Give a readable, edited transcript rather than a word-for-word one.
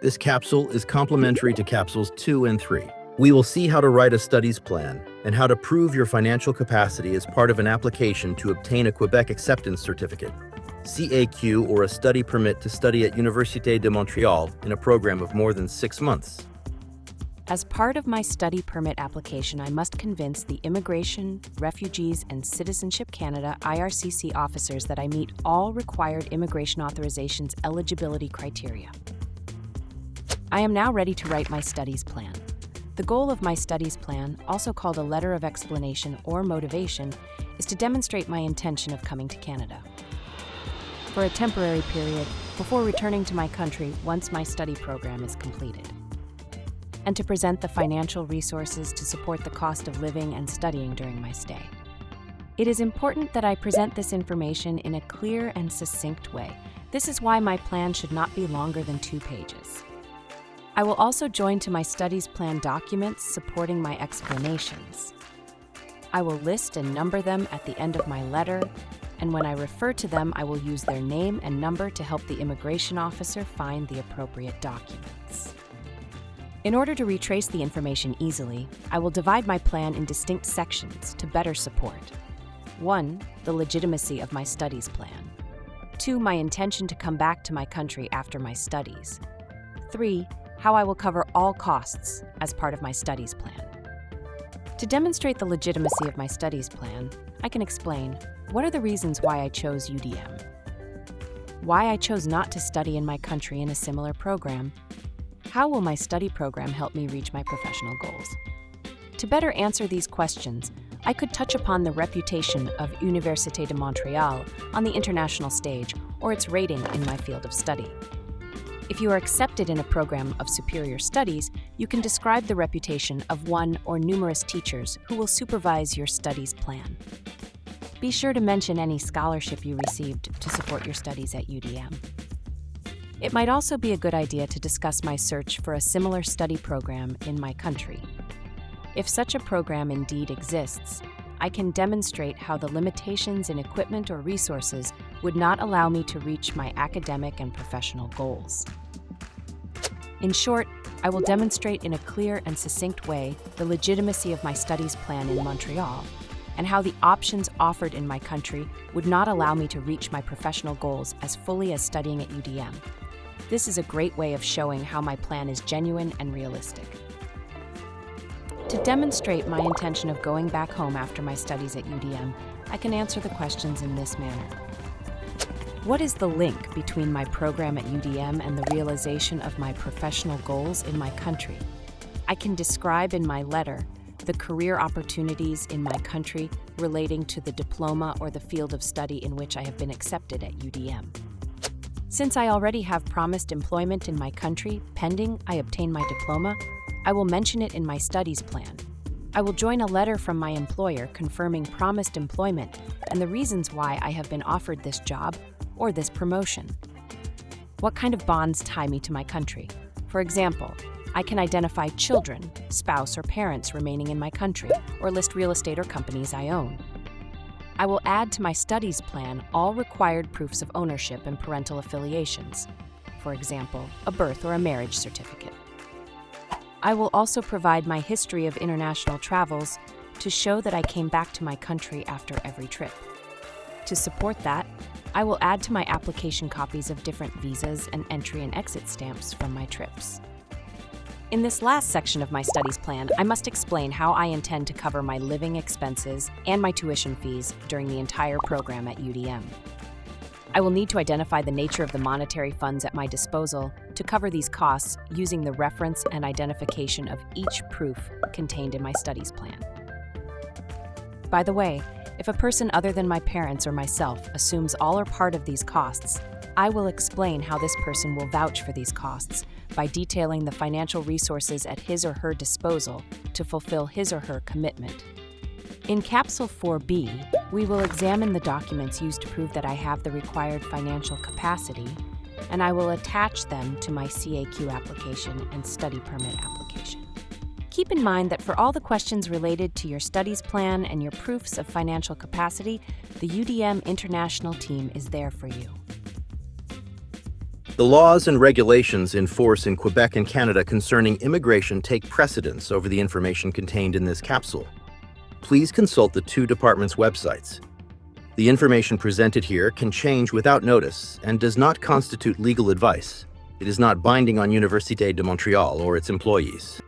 This capsule is complementary to capsules 2 and 3. We will see how to write a studies plan and how to prove your financial capacity as part of an application to obtain a Quebec Acceptance Certificate, 𝐔𝐬𝐞𝐿, or a study permit to study at Université de Montréal in a program of more than 6 months. As part of my study permit application, I must convince the Immigration, Refugees, and Citizenship Canada IRCC officers that I meet all required immigration authorizations eligibility criteria. I am now ready to write my studies plan. The goal of my studies plan, also called a letter of explanation or motivation, is to demonstrate my intention of coming to Canada for a temporary period before returning to my country once my study program is completed, and to present the financial resources to support the cost of living and studying during my stay. It is important that I present this information in a clear and succinct way. This is why my plan should not be longer than 2 pages. I will also join to my studies plan documents supporting my explanations. I will list and number them at the end of my letter, and when I refer to them, I will use their name and number to help the immigration officer find the appropriate documents. In order to retrace the information easily, I will divide my plan in distinct sections to better support. 1. The legitimacy of my studies plan. 2. My intention to come back to my country after my studies. 3. How I will cover all costs as part of my studies plan. To demonstrate the legitimacy of my studies plan, I can explain what are the reasons why I chose UdeM, why I chose not to study in my country in a similar program, how will my study program help me reach my professional goals. To better answer these questions, I could touch upon the reputation of Université de Montréal on the international stage or its rating in my field of study. If you are accepted in a program of superior studies, you can describe the reputation of one or numerous teachers who will supervise your studies plan. Be sure to mention any scholarship you received to support your studies at UdeM. It might also be a good idea to discuss my search for a similar study program in my country. If such a program indeed exists, I can demonstrate how the limitations in equipment or resources would not allow me to reach my academic and professional goals. In short, I will demonstrate in a clear and succinct way the legitimacy of my studies plan in Montreal and how the options offered in my country would not allow me to reach my professional goals as fully as studying at UdeM. This is a great way of showing how my plan is genuine and realistic. To demonstrate my intention of going back home after my studies at UdeM, I can answer the questions in this manner. What is the link between my program at UdeM and the realization of my professional goals in my country? I can describe in my letter the career opportunities in my country relating to the diploma or the field of study in which I have been accepted at UdeM. Since I already have promised employment in my country pending I obtain my diploma, I will mention it in my studies plan. I will join a letter from my employer confirming promised employment and the reasons why I have been offered this job or this promotion. What kind of bonds tie me to my country? For example, I can identify children, spouse, or parents remaining in my country, or list real estate or companies I own. I will add to my studies plan all required proofs of ownership and parental affiliations, for example, a birth or a marriage certificate. I will also provide my history of international travels to show that I came back to my country after every trip. To support that, I will add to my application copies of different visas and entry and exit stamps from my trips. In this last section of my studies plan, I must explain how I intend to cover my living expenses and my tuition fees during the entire program at UdeM. I will need to identify the nature of the monetary funds at my disposal to cover these costs using the reference and identification of each proof contained in my studies plan. By the way, if a person other than my parents or myself assumes all or part of these costs, I will explain how this person will vouch for these costs by detailing the financial resources at his or her disposal to fulfill his or her commitment. In Capsule 4B, we will examine the documents used to prove that I have the required financial capacity, and I will attach them to my 𝐔𝐬𝐞 application and study permit application. Keep in mind that for all the questions related to your studies plan and your proofs of financial capacity, the UdeM International team is there for you. The laws and regulations in force in Quebec and Canada concerning immigration take precedence over the information contained in this capsule. Please consult the two departments' websites. The information presented here can change without notice and does not constitute legal advice. It is not binding on Université de Montréal or its employees.